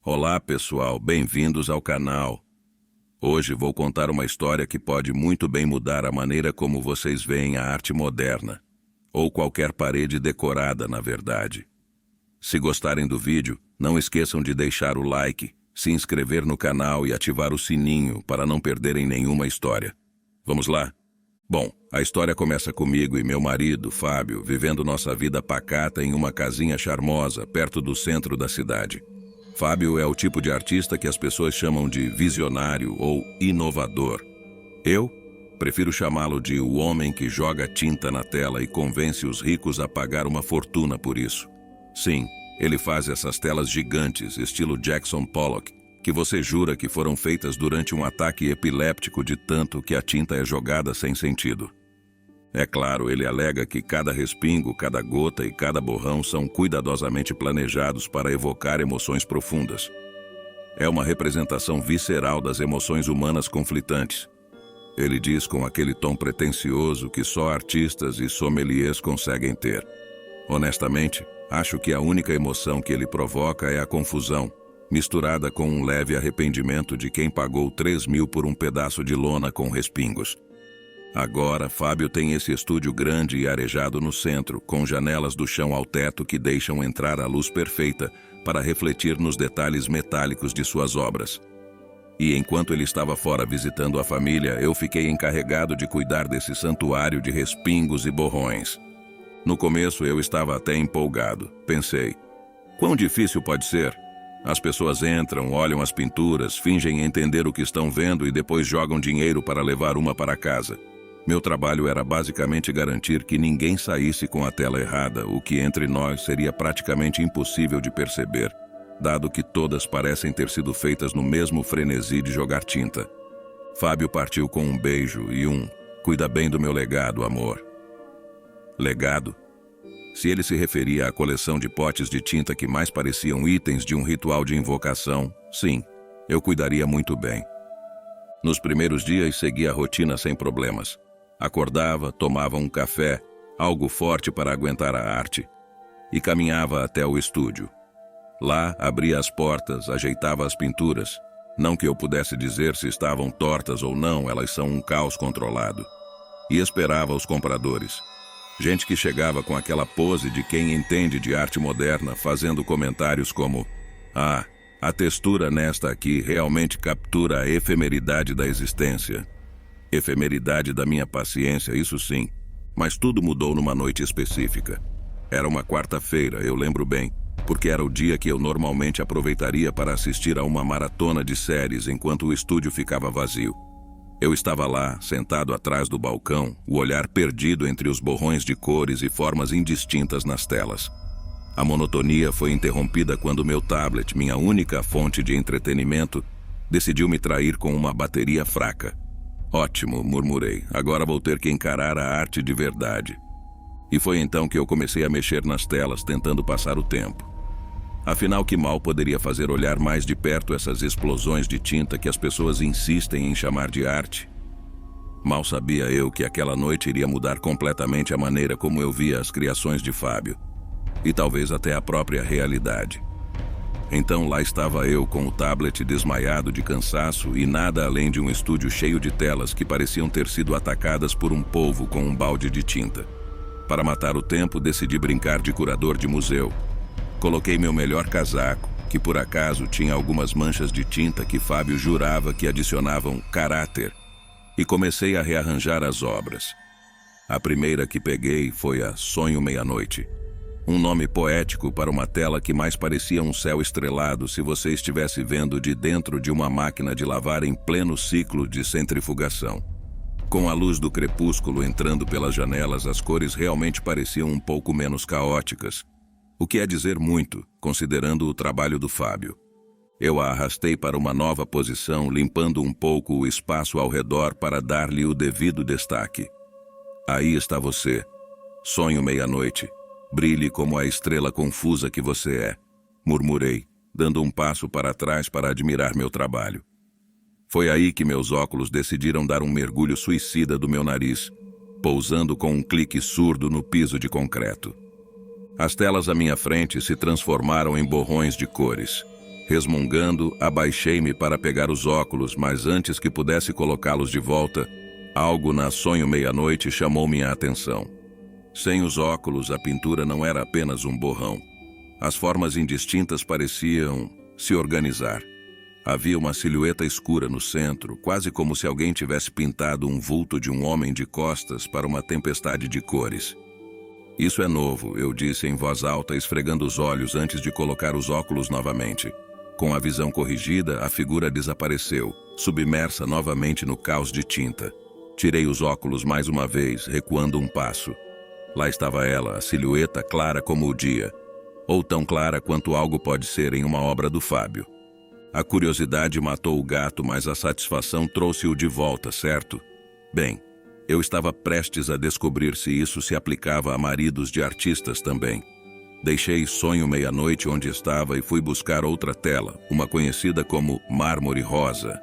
Olá pessoal, bem-vindos ao canal. Hoje vou contar uma história que pode muito bem mudar a maneira como vocês veem a arte moderna, ou qualquer parede decorada, na verdade. Se gostarem do vídeo, não esqueçam de deixar o like, se inscrever no canal e ativar o sininho para não perderem nenhuma história. Vamos lá? Bom, a história começa comigo e meu marido, Fábio, vivendo nossa vida pacata em uma casinha charmosa, perto do centro da cidade. Fábio é o tipo de artista que as pessoas chamam de visionário ou inovador. Eu prefiro chamá-lo de o homem que joga tinta na tela e convence os ricos a pagar uma fortuna por isso. Sim, ele faz essas telas gigantes, estilo Jackson Pollock, que você jura que foram feitas durante um ataque epiléptico de tanto que a tinta é jogada sem sentido. É claro, ele alega que cada respingo, cada gota e cada borrão são cuidadosamente planejados para evocar emoções profundas. É uma representação visceral das emoções humanas conflitantes. Ele diz com aquele tom pretensioso que só artistas e sommeliers conseguem ter. Honestamente, acho que a única emoção que ele provoca é a confusão, misturada com um leve arrependimento de quem pagou 3.000 por um pedaço de lona com respingos. Agora, Fábio tem esse estúdio grande e arejado no centro, com janelas do chão ao teto que deixam entrar a luz perfeita para refletir nos detalhes metálicos de suas obras. E enquanto ele estava fora visitando a família, eu fiquei encarregado de cuidar desse santuário de respingos e borrões. No começo eu estava até empolgado. Pensei, quão difícil pode ser? As pessoas entram, olham as pinturas, fingem entender o que estão vendo e depois jogam dinheiro para levar uma para casa. Meu trabalho era basicamente garantir que ninguém saísse com a tela errada, o que entre nós seria praticamente impossível de perceber, dado que todas parecem ter sido feitas no mesmo frenesi de jogar tinta. Fábio partiu com um beijo e "Cuida bem do meu legado, amor." Legado? Se ele se referia à coleção de potes de tinta que mais pareciam itens de um ritual de invocação, sim, eu cuidaria muito bem. Nos primeiros dias segui a rotina sem problemas. Acordava, tomava um café, algo forte para aguentar a arte, e caminhava até o estúdio. Lá, abria as portas, ajeitava as pinturas. Não que eu pudesse dizer se estavam tortas ou não, elas são um caos controlado. E esperava os compradores. Gente que chegava com aquela pose de quem entende de arte moderna, fazendo comentários como: "Ah, a textura nesta aqui realmente captura a efemeridade da existência." Efemeridade da minha paciência, isso sim. Mas tudo mudou numa noite específica. Era uma quarta-feira, eu lembro bem, porque era o dia que eu normalmente aproveitaria para assistir a uma maratona de séries enquanto o estúdio ficava vazio. Eu estava lá, sentado atrás do balcão, o olhar perdido entre os borrões de cores e formas indistintas nas telas. A monotonia foi interrompida quando meu tablet, minha única fonte de entretenimento, decidiu me trair com uma bateria fraca. "Ótimo", murmurei, "agora vou ter que encarar a arte de verdade." E foi então que eu comecei a mexer nas telas, tentando passar o tempo. Afinal, que mal poderia fazer olhar mais de perto essas explosões de tinta que as pessoas insistem em chamar de arte? Mal sabia eu que aquela noite iria mudar completamente a maneira como eu via as criações de Fábio, e talvez até a própria realidade. Então lá estava eu com o tablet desmaiado de cansaço e nada além de um estúdio cheio de telas que pareciam ter sido atacadas por um polvo com um balde de tinta. Para matar o tempo, decidi brincar de curador de museu. Coloquei meu melhor casaco, que por acaso tinha algumas manchas de tinta que Fábio jurava que adicionavam caráter, e comecei a rearranjar as obras. A primeira que peguei foi a Sonho Meia-Noite. Um nome poético para uma tela que mais parecia um céu estrelado se você estivesse vendo de dentro de uma máquina de lavar em pleno ciclo de centrifugação. Com a luz do crepúsculo entrando pelas janelas, as cores realmente pareciam um pouco menos caóticas, o que é dizer muito, considerando o trabalho do Fábio. Eu a arrastei para uma nova posição, limpando um pouco o espaço ao redor para dar-lhe o devido destaque. "Aí está você, Sonho Meia-Noite. Brilhe como a estrela confusa que você é", murmurei, dando um passo para trás para admirar meu trabalho. Foi aí que meus óculos decidiram dar um mergulho suicida do meu nariz, pousando com um clique surdo no piso de concreto. As telas à minha frente se transformaram em borrões de cores. Resmungando, abaixei-me para pegar os óculos, mas antes que pudesse colocá-los de volta, algo na Sonho Meia-Noite chamou minha atenção. Sem os óculos, a pintura não era apenas um borrão. As formas indistintas pareciam se organizar. Havia uma silhueta escura no centro, quase como se alguém tivesse pintado um vulto de um homem de costas para uma tempestade de cores. Isso é novo, eu disse em voz alta, esfregando os olhos antes de colocar os óculos novamente. Com a visão corrigida, a figura desapareceu, submersa novamente no caos de tinta. Tirei os óculos mais uma vez, recuando um passo. Lá estava ela, a silhueta clara como o dia, ou tão clara quanto algo pode ser em uma obra do Fábio. A curiosidade matou o gato, mas a satisfação trouxe-o de volta, certo? Bem, eu estava prestes a descobrir se isso se aplicava a maridos de artistas também. Deixei Sonho Meia-Noite onde estava e fui buscar outra tela, uma conhecida como Mármore Rosa.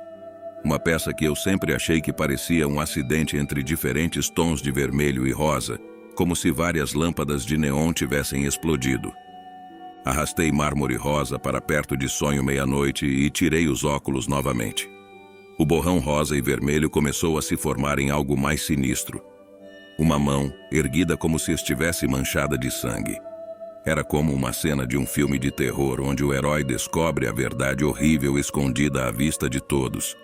Uma peça que eu sempre achei que parecia um acidente entre diferentes tons de vermelho e rosa, como se várias lâmpadas de neon tivessem explodido. Arrastei Mármore Rosa para perto de Sonho Meia-Noite e tirei os óculos novamente. O borrão rosa e vermelho começou a se formar em algo mais sinistro. Uma mão, erguida como se estivesse manchada de sangue. Era como uma cena de um filme de terror, onde o herói descobre a verdade horrível escondida à vista de todos.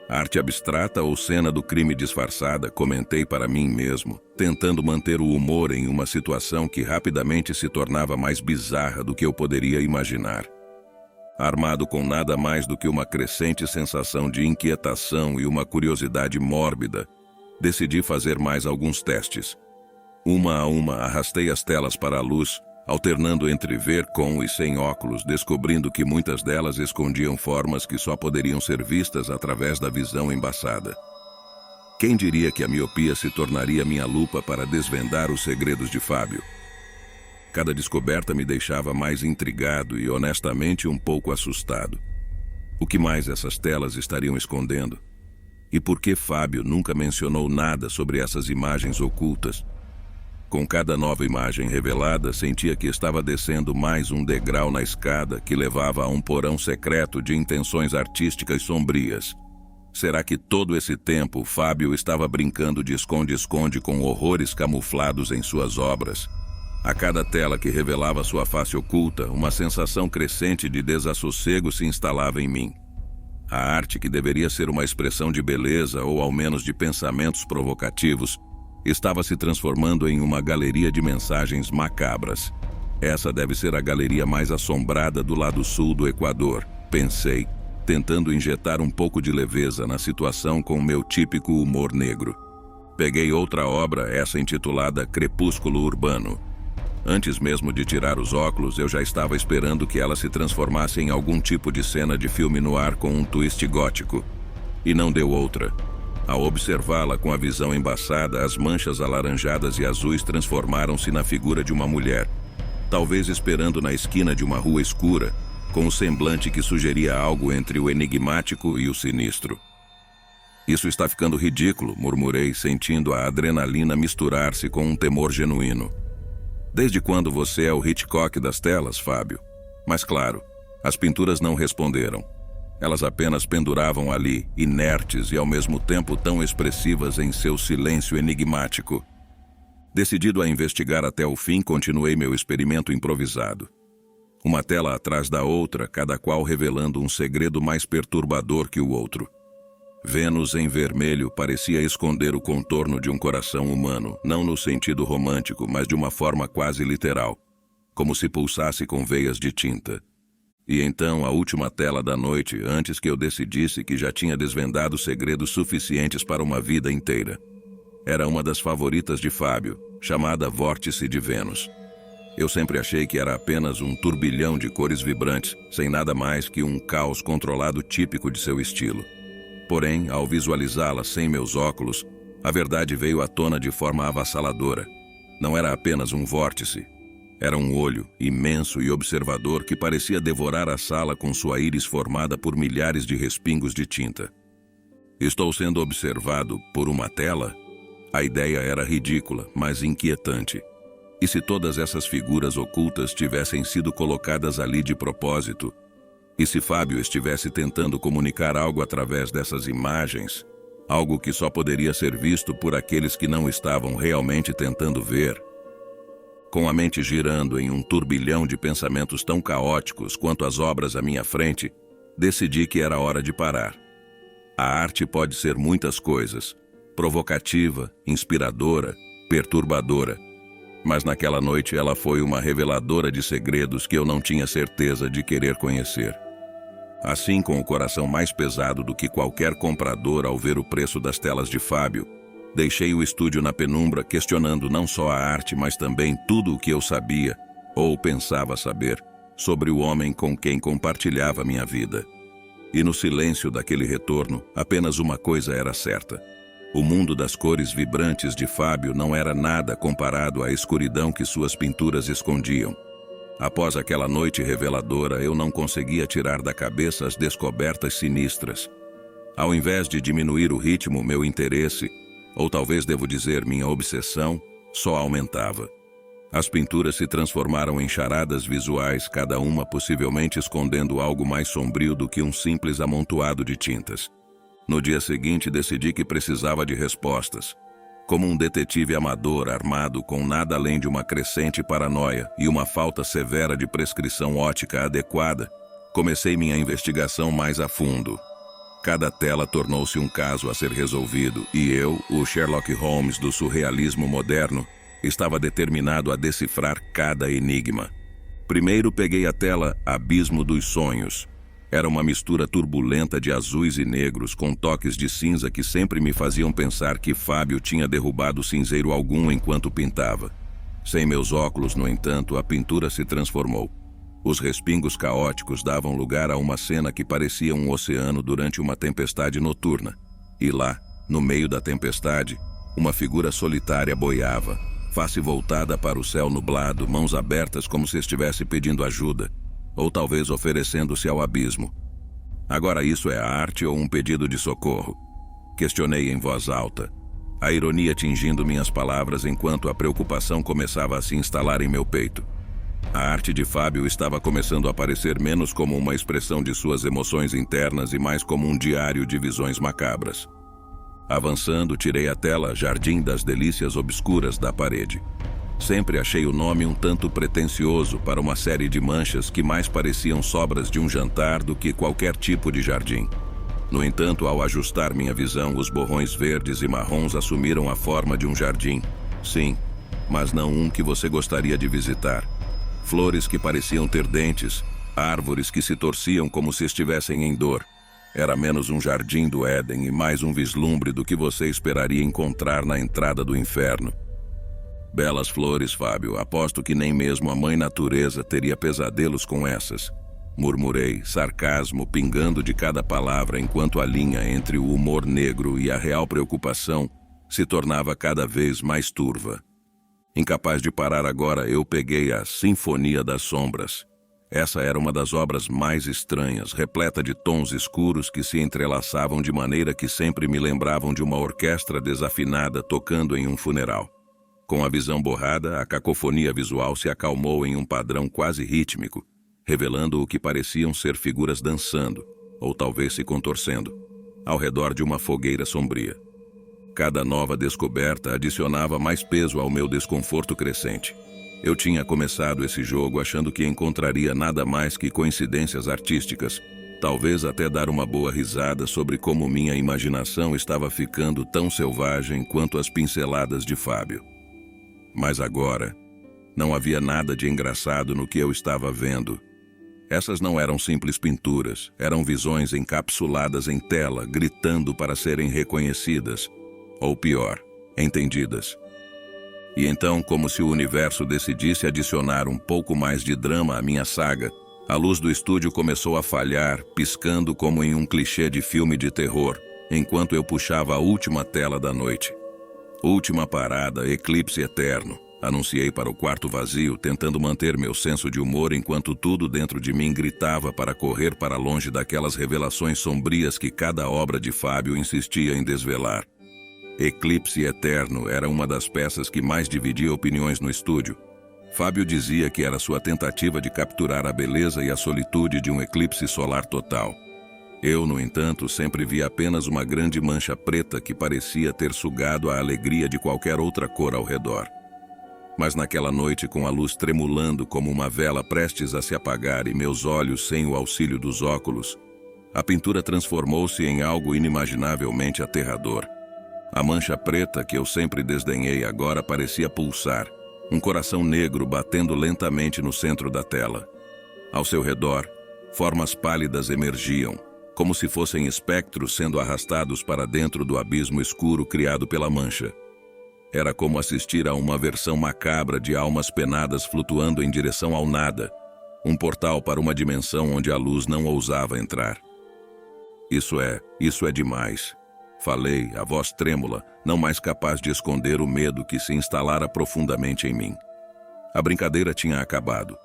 Arte abstrata ou cena do crime disfarçada, comentei para mim mesmo, tentando manter o humor em uma situação que rapidamente se tornava mais bizarra do que eu poderia imaginar. Armado com nada mais do que uma crescente sensação de inquietação e uma curiosidade mórbida, decidi fazer mais alguns testes. Uma a uma, arrastei as telas para a luz, alternando entre ver com e sem óculos, descobrindo que muitas delas escondiam formas que só poderiam ser vistas através da visão embaçada. Quem diria que a miopia se tornaria minha lupa para desvendar os segredos de Fábio? Cada descoberta me deixava mais intrigado e, honestamente, um pouco assustado. O que mais essas telas estariam escondendo? E por que Fábio nunca mencionou nada sobre essas imagens ocultas? Com cada nova imagem revelada, sentia que estava descendo mais um degrau na escada que levava a um porão secreto de intenções artísticas sombrias. Será que todo esse tempo Fábio estava brincando de esconde-esconde com horrores camuflados em suas obras? A cada tela que revelava sua face oculta, uma sensação crescente de desassossego se instalava em mim. A arte, que deveria ser uma expressão de beleza ou ao menos de pensamentos provocativos, estava se transformando em uma galeria de mensagens macabras. Essa deve ser a galeria mais assombrada do lado sul do Equador, pensei, tentando injetar um pouco de leveza na situação com o meu típico humor negro. Peguei outra obra, essa intitulada Crepúsculo Urbano. Antes mesmo de tirar os óculos, eu já estava esperando que ela se transformasse em algum tipo de cena de filme noir com um twist gótico. E não deu outra. Ao observá-la com a visão embaçada, as manchas alaranjadas e azuis transformaram-se na figura de uma mulher, talvez esperando na esquina de uma rua escura, com um semblante que sugeria algo entre o enigmático e o sinistro. Isso está ficando ridículo, murmurei, sentindo a adrenalina misturar-se com um temor genuíno. Desde quando você é o Hitchcock das telas, Fábio? Mas claro, as pinturas não responderam. Elas apenas penduravam ali, inertes e ao mesmo tempo tão expressivas em seu silêncio enigmático. Decidido a investigar até o fim, continuei meu experimento improvisado. Uma tela atrás da outra, cada qual revelando um segredo mais perturbador que o outro. Vênus em vermelho parecia esconder o contorno de um coração humano, não no sentido romântico, mas de uma forma quase literal, como se pulsasse com veias de tinta. E então, a última tela da noite, antes que eu decidisse que já tinha desvendado segredos suficientes para uma vida inteira. Era uma das favoritas de Fábio, chamada Vórtice de Vênus. Eu sempre achei que era apenas um turbilhão de cores vibrantes, sem nada mais que um caos controlado típico de seu estilo. Porém, ao visualizá-la sem meus óculos, a verdade veio à tona de forma avassaladora. Não era apenas um vórtice. Era um olho, imenso e observador, que parecia devorar a sala com sua íris formada por milhares de respingos de tinta. Estou sendo observado por uma tela? A ideia era ridícula, mas inquietante. E se todas essas figuras ocultas tivessem sido colocadas ali de propósito? E se Fábio estivesse tentando comunicar algo através dessas imagens, algo que só poderia ser visto por aqueles que não estavam realmente tentando ver? Com a mente girando em um turbilhão de pensamentos tão caóticos quanto as obras à minha frente, decidi que era hora de parar. A arte pode ser muitas coisas: provocativa, inspiradora, perturbadora. Mas naquela noite ela foi uma reveladora de segredos que eu não tinha certeza de querer conhecer. Assim, com o coração mais pesado do que qualquer comprador ao ver o preço das telas de Fábio, deixei o estúdio na penumbra, questionando não só a arte, mas também tudo o que eu sabia, ou pensava saber, sobre o homem com quem compartilhava minha vida. E no silêncio daquele retorno, apenas uma coisa era certa: o mundo das cores vibrantes de Fábio não era nada comparado à escuridão que suas pinturas escondiam. Após aquela noite reveladora, eu não conseguia tirar da cabeça as descobertas sinistras. Ao invés de diminuir o ritmo, meu interesse, ou talvez devo dizer minha obsessão, só aumentava. As pinturas se transformaram em charadas visuais, cada uma possivelmente escondendo algo mais sombrio do que um simples amontoado de tintas. No dia seguinte, decidi que precisava de respostas. Como um detetive amador armado com nada além de uma crescente paranoia e uma falta severa de prescrição ótica adequada, comecei minha investigação mais a fundo. Cada tela tornou-se um caso a ser resolvido e eu, o Sherlock Holmes do surrealismo moderno, estava determinado a decifrar cada enigma. Primeiro peguei a tela Abismo dos Sonhos. Era uma mistura turbulenta de azuis e negros com toques de cinza que sempre me faziam pensar que Fábio tinha derrubado cinzeiro algum enquanto pintava. Sem meus óculos, no entanto, a pintura se transformou. Os respingos caóticos davam lugar a uma cena que parecia um oceano durante uma tempestade noturna. E lá, no meio da tempestade, uma figura solitária boiava, face voltada para o céu nublado, mãos abertas como se estivesse pedindo ajuda, ou talvez oferecendo-se ao abismo. Agora isso é arte ou um pedido de socorro? Questionei em voz alta, a ironia tingindo minhas palavras enquanto a preocupação começava a se instalar em meu peito. A arte de Fábio estava começando a aparecer menos como uma expressão de suas emoções internas e mais como um diário de visões macabras. Avançando, tirei a tela Jardim das Delícias Obscuras da parede. Sempre achei o nome um tanto pretensioso para uma série de manchas que mais pareciam sobras de um jantar do que qualquer tipo de jardim. No entanto, ao ajustar minha visão, os borrões verdes e marrons assumiram a forma de um jardim. Sim, mas não um que você gostaria de visitar. Flores que pareciam ter dentes, árvores que se torciam como se estivessem em dor. Era menos um jardim do Éden e mais um vislumbre do que você esperaria encontrar na entrada do inferno. Belas flores, Fábio, aposto que nem mesmo a mãe natureza teria pesadelos com essas. Murmurei, sarcasmo pingando de cada palavra enquanto a linha entre o humor negro e a real preocupação se tornava cada vez mais turva. Incapaz de parar agora, eu peguei a Sinfonia das Sombras. Essa era uma das obras mais estranhas, repleta de tons escuros que se entrelaçavam de maneira que sempre me lembravam de uma orquestra desafinada tocando em um funeral. Com a visão borrada, a cacofonia visual se acalmou em um padrão quase rítmico, revelando o que pareciam ser figuras dançando, ou talvez se contorcendo, ao redor de uma fogueira sombria. Cada nova descoberta adicionava mais peso ao meu desconforto crescente. Eu tinha começado esse jogo achando que encontraria nada mais que coincidências artísticas, talvez até dar uma boa risada sobre como minha imaginação estava ficando tão selvagem quanto as pinceladas de Fábio. Mas agora, não havia nada de engraçado no que eu estava vendo. Essas não eram simples pinturas, eram visões encapsuladas em tela, gritando para serem reconhecidas, ou pior, entendidas. E então, como se o universo decidisse adicionar um pouco mais de drama à minha saga, a luz do estúdio começou a falhar, piscando como em um clichê de filme de terror, enquanto eu puxava a última tela da noite. Última parada, eclipse eterno. Anunciei para o quarto vazio, tentando manter meu senso de humor enquanto tudo dentro de mim gritava para correr para longe daquelas revelações sombrias que cada obra de Fábio insistia em desvelar. Eclipse eterno era uma das peças que mais dividia opiniões no estúdio. Fábio dizia que era sua tentativa de capturar a beleza e a solitude de um eclipse solar total. Eu, no entanto, sempre vi apenas uma grande mancha preta que parecia ter sugado a alegria de qualquer outra cor ao redor. Mas naquela noite, com a luz tremulando como uma vela prestes a se apagar e meus olhos sem o auxílio dos óculos, a pintura transformou-se em algo inimaginavelmente aterrador. A mancha preta que eu sempre desdenhei agora parecia pulsar, um coração negro batendo lentamente no centro da tela. Ao seu redor, formas pálidas emergiam, como se fossem espectros sendo arrastados para dentro do abismo escuro criado pela mancha. Era como assistir a uma versão macabra de almas penadas flutuando em direção ao nada, um portal para uma dimensão onde a luz não ousava entrar. Isso é demais. Falei, a voz trêmula, não mais capaz de esconder o medo que se instalara profundamente em mim. A brincadeira tinha acabado.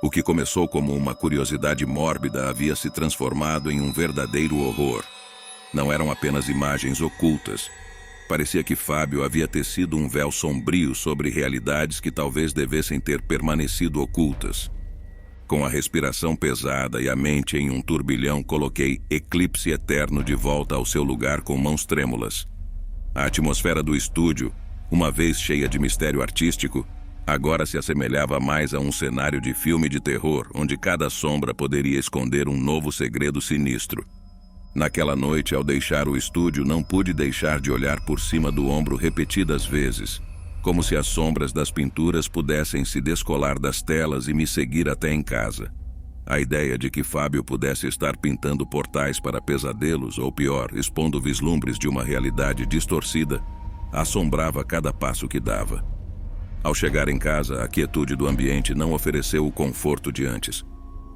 O que começou como uma curiosidade mórbida havia se transformado em um verdadeiro horror. Não eram apenas imagens ocultas. Parecia que Fábio havia tecido um véu sombrio sobre realidades que talvez devessem ter permanecido ocultas. Com a respiração pesada e a mente em um turbilhão, coloquei Eclipse Eterno de volta ao seu lugar com mãos trêmulas. A atmosfera do estúdio, uma vez cheia de mistério artístico, agora se assemelhava mais a um cenário de filme de terror, onde cada sombra poderia esconder um novo segredo sinistro. Naquela noite, ao deixar o estúdio, não pude deixar de olhar por cima do ombro repetidas vezes, como se as sombras das pinturas pudessem se descolar das telas e me seguir até em casa. A ideia de que Fábio pudesse estar pintando portais para pesadelos, ou pior, expondo vislumbres de uma realidade distorcida, assombrava cada passo que dava. Ao chegar em casa, a quietude do ambiente não ofereceu o conforto de antes.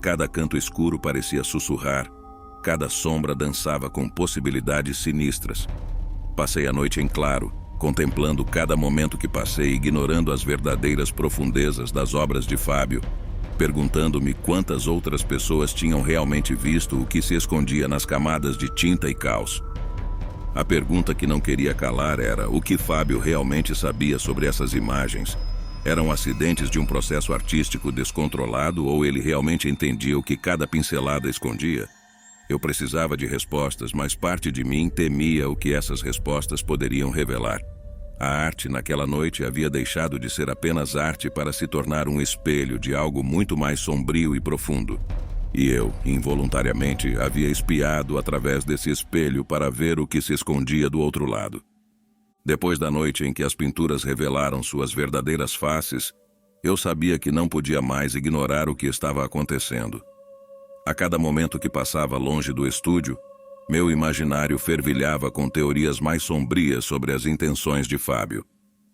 Cada canto escuro parecia sussurrar, cada sombra dançava com possibilidades sinistras. Passei a noite em claro, contemplando cada momento que passei, ignorando as verdadeiras profundezas das obras de Fábio, perguntando-me quantas outras pessoas tinham realmente visto o que se escondia nas camadas de tinta e caos. A pergunta que não queria calar era o que Fábio realmente sabia sobre essas imagens. Eram acidentes de um processo artístico descontrolado ou ele realmente entendia o que cada pincelada escondia? Eu precisava de respostas, mas parte de mim temia o que essas respostas poderiam revelar. A arte naquela noite havia deixado de ser apenas arte para se tornar um espelho de algo muito mais sombrio e profundo. E eu, involuntariamente, havia espiado através desse espelho para ver o que se escondia do outro lado. Depois da noite em que as pinturas revelaram suas verdadeiras faces, eu sabia que não podia mais ignorar o que estava acontecendo. A cada momento que passava longe do estúdio, meu imaginário fervilhava com teorias mais sombrias sobre as intenções de Fábio.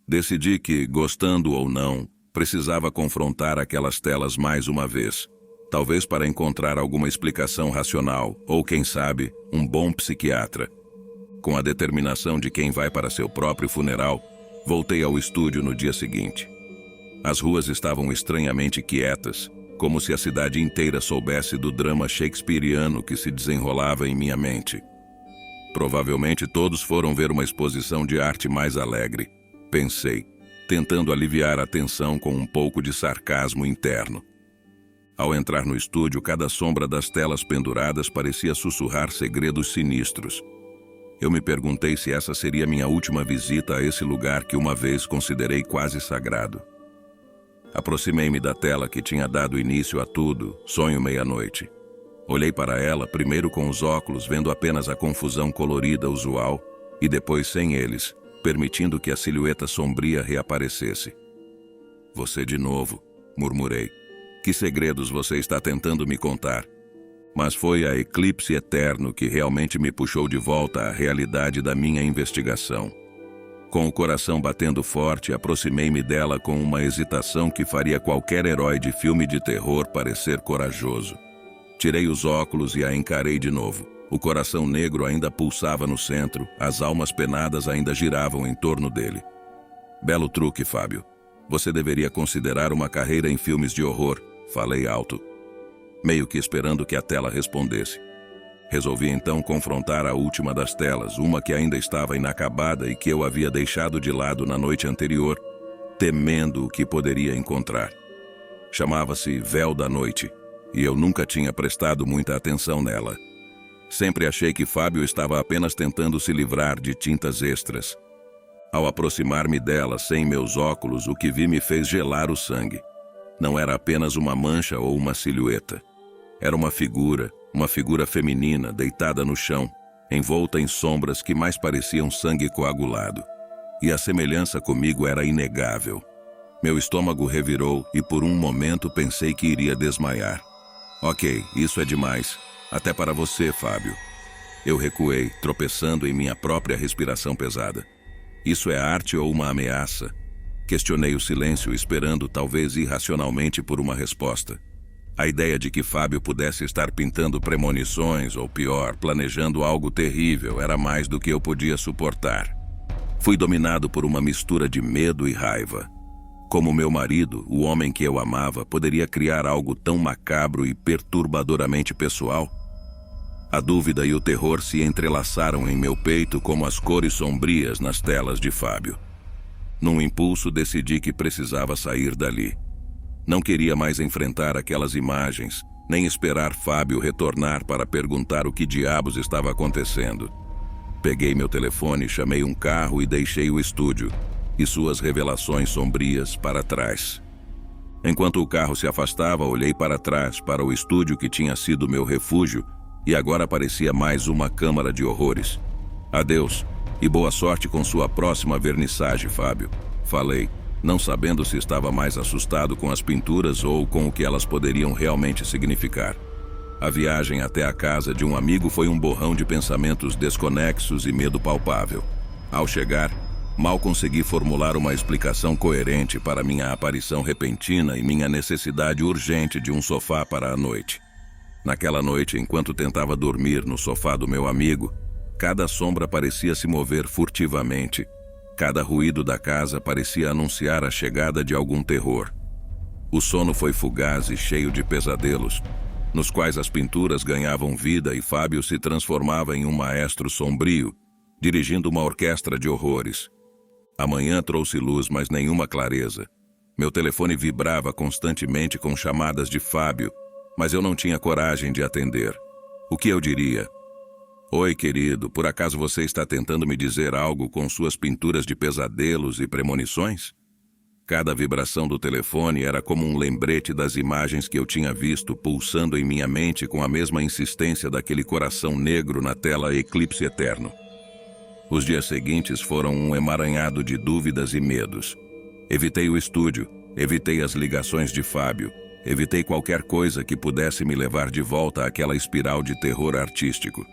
Decidi que, gostando ou não, precisava confrontar aquelas telas mais uma vez, talvez para encontrar alguma explicação racional ou, quem sabe, um bom psiquiatra. Com a determinação de quem vai para seu próprio funeral, voltei ao estúdio no dia seguinte. As ruas estavam estranhamente quietas, como se a cidade inteira soubesse do drama shakespeariano que se desenrolava em minha mente. Provavelmente todos foram ver uma exposição de arte mais alegre, pensei, tentando aliviar a tensão com um pouco de sarcasmo interno. Ao entrar no estúdio, cada sombra das telas penduradas parecia sussurrar segredos sinistros. Eu me perguntei se essa seria minha última visita a esse lugar que uma vez considerei quase sagrado. Aproximei-me da tela que tinha dado início a tudo, Sonho Meia-Noite. Olhei para ela, primeiro com os óculos, vendo apenas a confusão colorida usual, e depois sem eles, permitindo que a silhueta sombria reaparecesse. Você de novo, murmurei. Que segredos você está tentando me contar? Mas foi a Eclipse Eterno que realmente me puxou de volta à realidade da minha investigação. Com o coração batendo forte, aproximei-me dela com uma hesitação que faria qualquer herói de filme de terror parecer corajoso. Tirei os óculos e a encarei de novo. O coração negro ainda pulsava no centro, as almas penadas ainda giravam em torno dele. Belo truque, Fábio. Você deveria considerar uma carreira em filmes de horror, falei alto, meio que esperando que a tela respondesse. Resolvi então confrontar a última das telas, uma que ainda estava inacabada e que eu havia deixado de lado na noite anterior, temendo o que poderia encontrar. Chamava-se Véu da Noite, e eu nunca tinha prestado muita atenção nela. Sempre achei que Fábio estava apenas tentando se livrar de tintas extras. Ao aproximar-me dela sem meus óculos, o que vi me fez gelar o sangue. Não era apenas uma mancha ou uma silhueta. Era uma figura feminina deitada no chão, envolta em sombras que mais pareciam sangue coagulado. E a semelhança comigo era inegável. Meu estômago revirou e por um momento pensei que iria desmaiar. Ok, isso é demais. Até para você, Fábio. Eu recuei, tropeçando em minha própria respiração pesada. Isso é arte ou uma ameaça? Questionei o silêncio, esperando, talvez irracionalmente, por uma resposta. A ideia de que Fábio pudesse estar pintando premonições, ou pior, planejando algo terrível, era mais do que eu podia suportar. Fui dominado por uma mistura de medo e raiva. Como meu marido, o homem que eu amava, poderia criar algo tão macabro e perturbadoramente pessoal? A dúvida e o terror se entrelaçaram em meu peito como as cores sombrias nas telas de Fábio. Num impulso, decidi que precisava sair dali. Não queria mais enfrentar aquelas imagens, nem esperar Fábio retornar para perguntar o que diabos estava acontecendo. Peguei meu telefone, chamei um carro e deixei o estúdio, e suas revelações sombrias para trás. Enquanto o carro se afastava, olhei para trás, para o estúdio que tinha sido meu refúgio, e agora parecia mais uma câmara de horrores. Adeus, e boa sorte com sua próxima vernissagem, Fábio. Falei, não sabendo se estava mais assustado com as pinturas ou com o que elas poderiam realmente significar. A viagem até a casa de um amigo foi um borrão de pensamentos desconexos e medo palpável. Ao chegar, mal consegui formular uma explicação coerente para minha aparição repentina e minha necessidade urgente de um sofá para a noite. Naquela noite, enquanto tentava dormir no sofá do meu amigo, cada sombra parecia se mover furtivamente. Cada ruído da casa parecia anunciar a chegada de algum terror. O sono foi fugaz e cheio de pesadelos, nos quais as pinturas ganhavam vida e Fábio se transformava em um maestro sombrio, dirigindo uma orquestra de horrores. A manhã trouxe luz, mas nenhuma clareza. Meu telefone vibrava constantemente com chamadas de Fábio, mas eu não tinha coragem de atender. O que eu diria? Oi, querido, por acaso você está tentando me dizer algo com suas pinturas de pesadelos e premonições? Cada vibração do telefone era como um lembrete das imagens que eu tinha visto pulsando em minha mente com a mesma insistência daquele coração negro na tela Eclipse Eterno. Os dias seguintes foram um emaranhado de dúvidas e medos. Evitei o estúdio, evitei as ligações de Fábio, evitei qualquer coisa que pudesse me levar de volta àquela espiral de terror artístico.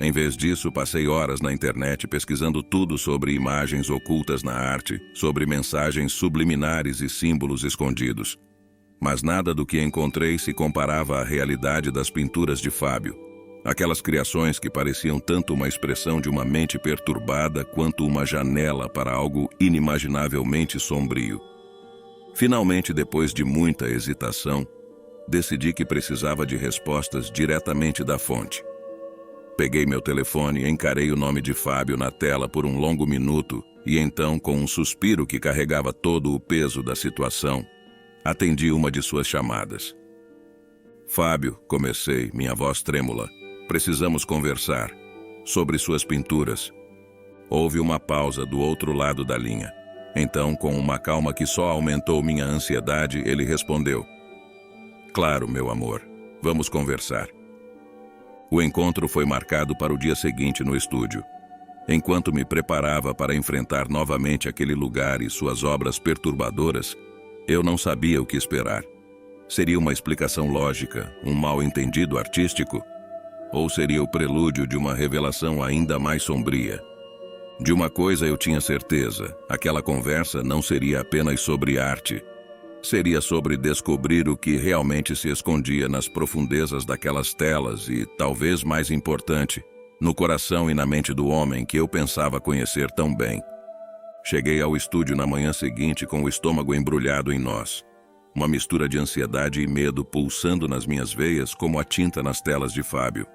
Em vez disso, passei horas na internet pesquisando tudo sobre imagens ocultas na arte, sobre mensagens subliminares e símbolos escondidos. Mas nada do que encontrei se comparava à realidade das pinturas de Fábio. Aquelas criações que pareciam tanto uma expressão de uma mente perturbada quanto uma janela para algo inimaginavelmente sombrio. Finalmente, depois de muita hesitação, decidi que precisava de respostas diretamente da fonte. Peguei meu telefone e encarei o nome de Fábio na tela por um longo minuto e então, com um suspiro que carregava todo o peso da situação, atendi uma de suas chamadas. Fábio, comecei, minha voz trêmula. Precisamos conversar sobre suas pinturas. Houve uma pausa do outro lado da linha. Então, com uma calma que só aumentou minha ansiedade, ele respondeu. Claro, meu amor. Vamos conversar. O encontro foi marcado para o dia seguinte no estúdio. Enquanto me preparava para enfrentar novamente aquele lugar e suas obras perturbadoras, eu não sabia o que esperar. Seria uma explicação lógica, um mal-entendido artístico? Ou seria o prelúdio de uma revelação ainda mais sombria? De uma coisa eu tinha certeza, aquela conversa não seria apenas sobre arte. Seria sobre descobrir o que realmente se escondia nas profundezas daquelas telas e, talvez mais importante, no coração e na mente do homem que eu pensava conhecer tão bem. Cheguei ao estúdio na manhã seguinte com o estômago embrulhado em nós. Uma mistura de ansiedade e medo pulsando nas minhas veias como a tinta nas telas de Fábio.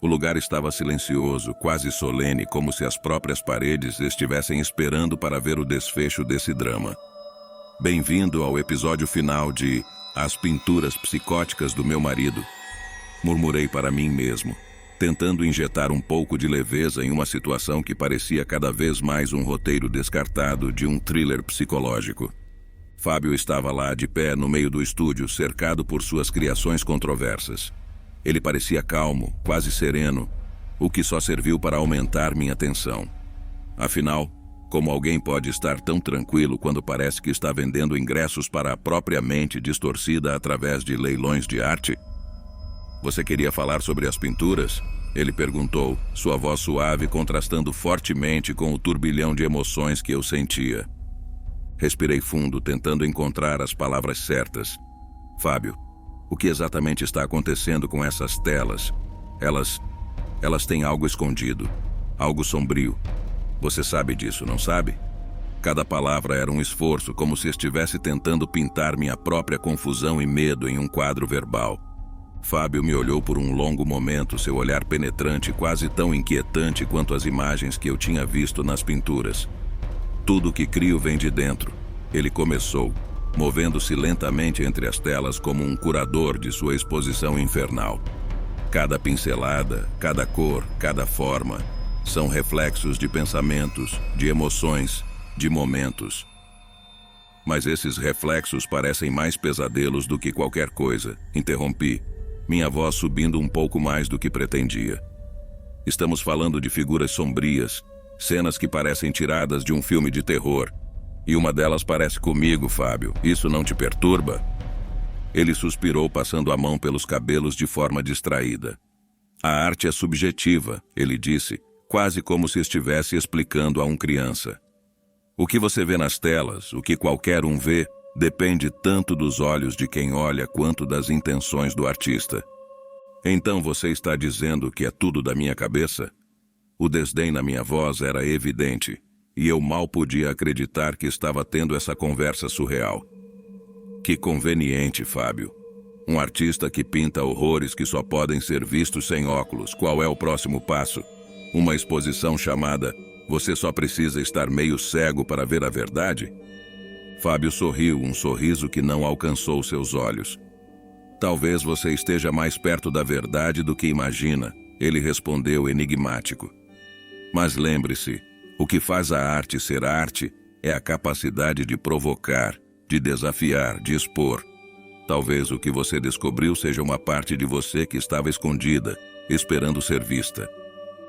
O lugar estava silencioso, quase solene, como se as próprias paredes estivessem esperando para ver o desfecho desse drama. Bem-vindo ao episódio final de As pinturas psicóticas do meu marido. Murmurei para mim mesmo, tentando injetar um pouco de leveza em uma situação que parecia cada vez mais um roteiro descartado de um thriller psicológico. Fábio estava lá de pé no meio do estúdio, cercado por suas criações controversas. Ele parecia calmo, quase sereno, o que só serviu para aumentar minha tensão. Afinal, como alguém pode estar tão tranquilo quando parece que está vendendo ingressos para a própria mente distorcida através de leilões de arte? Você queria falar sobre as pinturas? Ele perguntou, sua voz suave contrastando fortemente com o turbilhão de emoções que eu sentia. Respirei fundo, tentando encontrar as palavras certas. Fábio, o que exatamente está acontecendo com essas telas? Elas têm algo escondido, algo sombrio. Você sabe disso, não sabe? Cada palavra era um esforço, como se estivesse tentando pintar minha própria confusão e medo em um quadro verbal. Fábio me olhou por um longo momento, seu olhar penetrante, quase tão inquietante quanto as imagens que eu tinha visto nas pinturas. Tudo que crio vem de dentro. Ele começou, movendo-se lentamente entre as telas como um curador de sua exposição infernal. Cada pincelada, cada cor, cada forma, são reflexos de pensamentos, de emoções, de momentos. Mas esses reflexos parecem mais pesadelos do que qualquer coisa, interrompi, minha voz subindo um pouco mais do que pretendia. Estamos falando de figuras sombrias, cenas que parecem tiradas de um filme de terror. E uma delas parece comigo, Fábio. Isso não te perturba? Ele suspirou, passando a mão pelos cabelos de forma distraída. A arte é subjetiva, ele disse, quase como se estivesse explicando a uma criança. O que você vê nas telas, o que qualquer um vê, depende tanto dos olhos de quem olha quanto das intenções do artista. Então você está dizendo que é tudo da minha cabeça? O desdém na minha voz era evidente, e eu mal podia acreditar que estava tendo essa conversa surreal. Que conveniente, Fábio. Um artista que pinta horrores que só podem ser vistos sem óculos. Qual é o próximo passo? Uma exposição chamada "Você só precisa estar meio cego para ver a verdade"? Fábio sorriu, um sorriso que não alcançou seus olhos. Talvez você esteja mais perto da verdade do que imagina, ele respondeu enigmático. Mas lembre-se, o que faz a arte ser arte é a capacidade de provocar, de desafiar, de expor. Talvez o que você descobriu seja uma parte de você que estava escondida, esperando ser vista.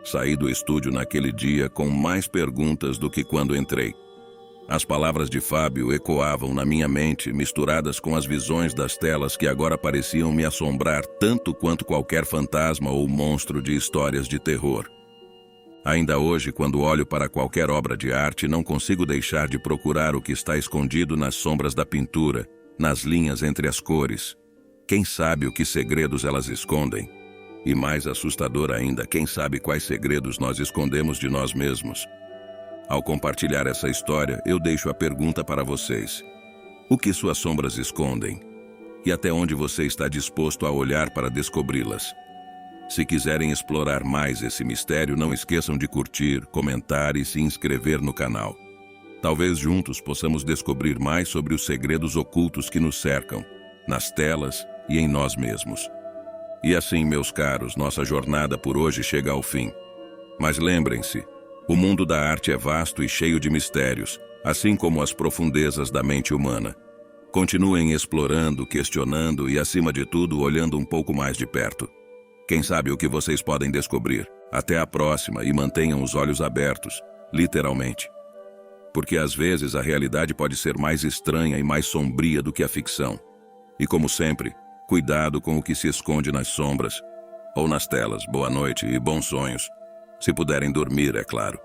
Saí do estúdio naquele dia com mais perguntas do que quando entrei. As palavras de Fábio ecoavam na minha mente, misturadas com as visões das telas que agora pareciam me assombrar tanto quanto qualquer fantasma ou monstro de histórias de terror. Ainda hoje, quando olho para qualquer obra de arte, não consigo deixar de procurar o que está escondido nas sombras da pintura, nas linhas entre as cores. Quem sabe o que segredos elas escondem? E mais assustador ainda, quem sabe quais segredos nós escondemos de nós mesmos? Ao compartilhar essa história, eu deixo a pergunta para vocês. O que suas sombras escondem? E até onde você está disposto a olhar para descobri-las? Se quiserem explorar mais esse mistério, não esqueçam de curtir, comentar e se inscrever no canal. Talvez juntos possamos descobrir mais sobre os segredos ocultos que nos cercam, nas telas e em nós mesmos. E assim, meus caros, nossa jornada por hoje chega ao fim. Mas lembrem-se, o mundo da arte é vasto e cheio de mistérios, assim como as profundezas da mente humana. Continuem explorando, questionando e, acima de tudo, olhando um pouco mais de perto. Quem sabe o que vocês podem descobrir? Até a próxima e mantenham os olhos abertos, literalmente. Porque às vezes a realidade pode ser mais estranha e mais sombria do que a ficção. E como sempre, cuidado com o que se esconde nas sombras ou nas telas. Boa noite e bons sonhos. Se puderem dormir, é claro.